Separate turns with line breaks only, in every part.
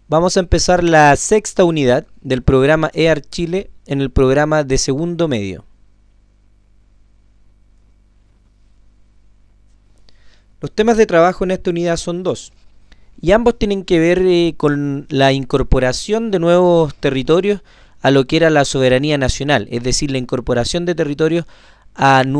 Vamos a empezar la sexta unidad del programa EAR Chile en el programa de segundo medio. Los temas de trabajo en esta unidad son dos, y ambos tienen que ver con la incorporación de nuevos territorios a lo que era la soberanía nacional, es decir, la incorporación de territorios al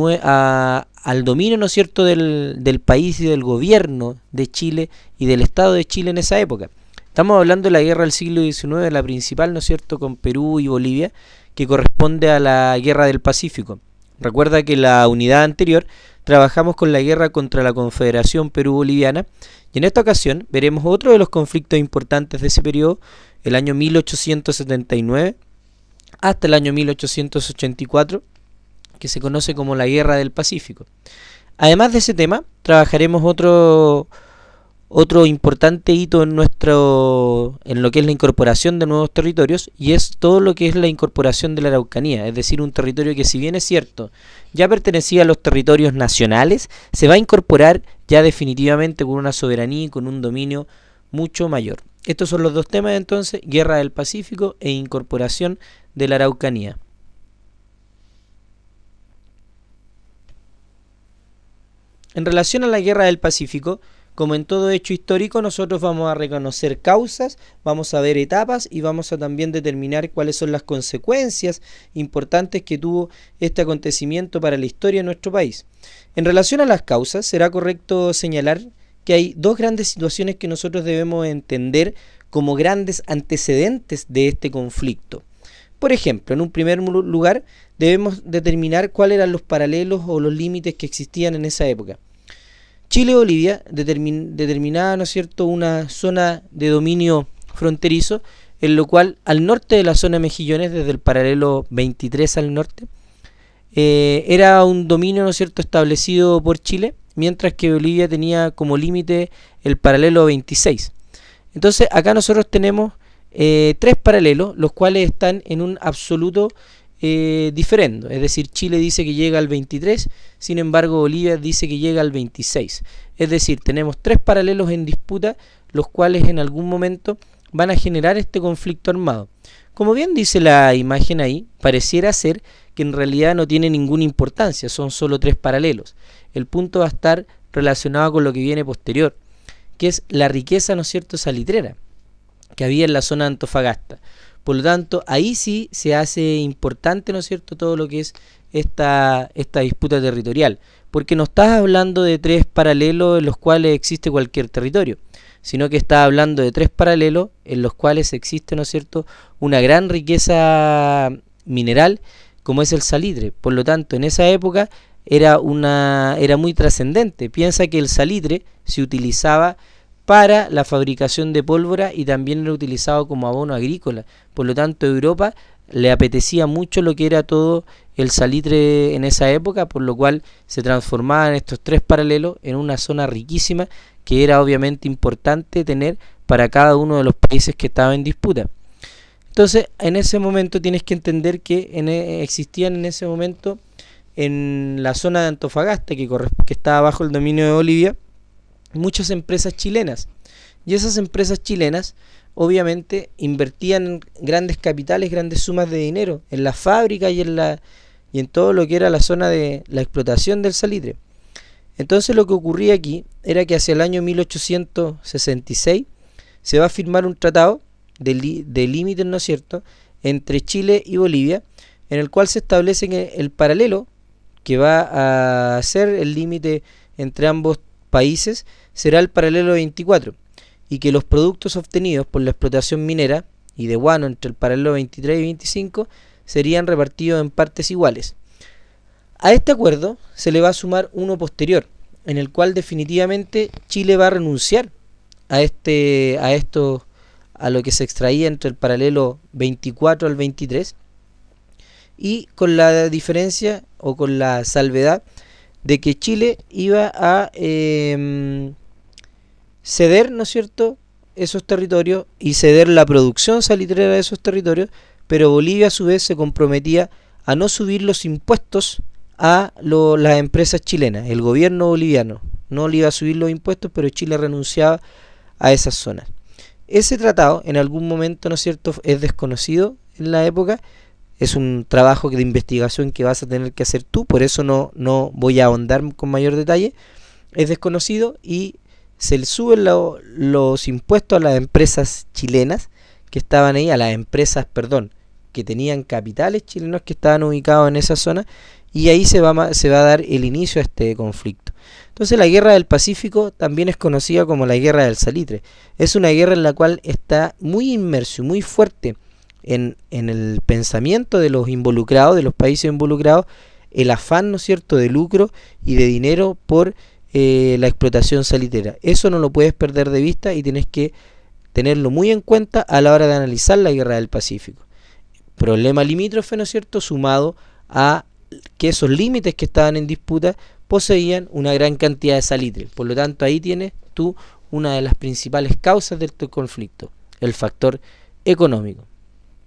dominio, ¿no es cierto?, del país y del gobierno de Chile y del Estado de Chile en esa época. Estamos hablando de la guerra del siglo XIX, la principal, ¿no es cierto?, con Perú y Bolivia, que corresponde a la guerra del Pacífico. Recuerda que en la unidad anterior trabajamos con la guerra contra la Confederación Perú-Boliviana, y en esta ocasión veremos otro de los conflictos importantes de ese periodo, el año 1879 hasta el año 1884, que se conoce como la Guerra del Pacífico. Además de ese tema, trabajaremos otro importante hito en lo que es la incorporación de nuevos territorios, y es todo lo que es la incorporación de la Araucanía, es decir, un territorio que, si bien es cierto, ya pertenecía a los territorios nacionales, se va a incorporar ya definitivamente con una soberanía y con un dominio mucho mayor. Estos son los dos temas entonces: Guerra del Pacífico e incorporación de la Araucanía. En relación a la Guerra del Pacífico, como en todo hecho histórico, nosotros vamos a reconocer causas, vamos a ver etapas y vamos a también determinar cuáles son las consecuencias importantes que tuvo este acontecimiento para la historia de nuestro país. En relación a las causas, será correcto señalar que hay dos grandes situaciones que nosotros debemos entender como grandes antecedentes de este conflicto. Por ejemplo, en un primer lugar, debemos determinar cuáles eran los paralelos o los límites que existían en esa época. Chile y Bolivia determinaba, ¿no es cierto?, una zona de dominio fronterizo, en lo cual al norte de la zona de Mejillones, desde el paralelo 23 al norte, era un dominio, ¿no es cierto?, establecido por Chile, mientras que Bolivia tenía como límite el paralelo 26. Entonces acá nosotros tenemos tres paralelos, los cuales están en un absoluto diferendo, es decir, Chile dice que llega al 23, sin embargo Bolivia dice que llega al 26. Es decir, tenemos tres paralelos en disputa, los cuales en algún momento van a generar este conflicto armado. Como bien dice la imagen ahí, pareciera ser que en realidad no tiene ninguna importancia, son solo tres paralelos. El punto va a estar relacionado con lo que viene posterior, que es la riqueza, ¿no es cierto?, salitrera que había en la zona de Antofagasta. Por lo tanto, ahí sí se hace importante, ¿no es cierto?, todo lo que es esta disputa territorial, porque no estás hablando de tres paralelos en los cuales existe cualquier territorio, sino que estás hablando de tres paralelos en los cuales existe, ¿no es cierto?, una gran riqueza mineral como es el salitre. Por lo tanto, en esa época era muy trascendente. Piensa que el salitre se utilizaba para la fabricación de pólvora y también era utilizado como abono agrícola. Por lo tanto, a Europa le apetecía mucho lo que era todo el salitre en esa época, por lo cual se transformaban estos tres paralelos en una zona riquísima que era obviamente importante tener para cada uno de los países que estaban en disputa. Entonces, en ese momento tienes que entender que existían en ese momento en la zona de Antofagasta, que estaba bajo el dominio de Bolivia, muchas empresas chilenas, y esas empresas chilenas obviamente invertían grandes capitales, grandes sumas de dinero en la fábrica y en todo lo que era la zona de la explotación del salitre. Entonces lo que ocurría aquí era que hacia el año 1866 se va a firmar un tratado de límites, ¿no es cierto?, entre Chile y Bolivia, en el cual se establece que el paralelo que va a ser el límite entre ambos países será el paralelo 24, y que los productos obtenidos por la explotación minera y de guano entre el paralelo 23 y 25 serían repartidos en partes iguales. A este acuerdo se le va a sumar uno posterior, en el cual definitivamente Chile va a renunciar a lo que se extraía entre el paralelo 24 al 23, y con la diferencia o con la salvedad de que Chile iba a ceder, ¿no es cierto?, esos territorios y ceder la producción salitrera de esos territorios, pero Bolivia a su vez se comprometía a no subir los impuestos a las empresas chilenas. El gobierno boliviano no le iba a subir los impuestos, pero Chile renunciaba a esas zonas. Ese tratado en algún momento, ¿no es cierto?, es desconocido en la época. Es un trabajo de investigación que vas a tener que hacer tú, por eso no voy a ahondar con mayor detalle. Es desconocido y se le suben los impuestos a las empresas chilenas que estaban ahí, a las empresas, perdón, que tenían capitales chilenos que estaban ubicados en esa zona, y ahí se va a dar el inicio a este conflicto. Entonces la guerra del Pacífico también es conocida como la guerra del salitre. Es una guerra en la cual está muy inmerso y muy fuerte en el pensamiento de los involucrados, de los países involucrados, el afán, ¿no es cierto?, de lucro y de dinero por la explotación salitrera. Eso no lo puedes perder de vista y tienes que tenerlo muy en cuenta a la hora de analizar la guerra del Pacífico. Problema limítrofe, ¿no es cierto?, sumado a que esos límites que estaban en disputa poseían una gran cantidad de salitre. Por lo tanto, ahí tienes tú una de las principales causas del conflicto, el factor económico.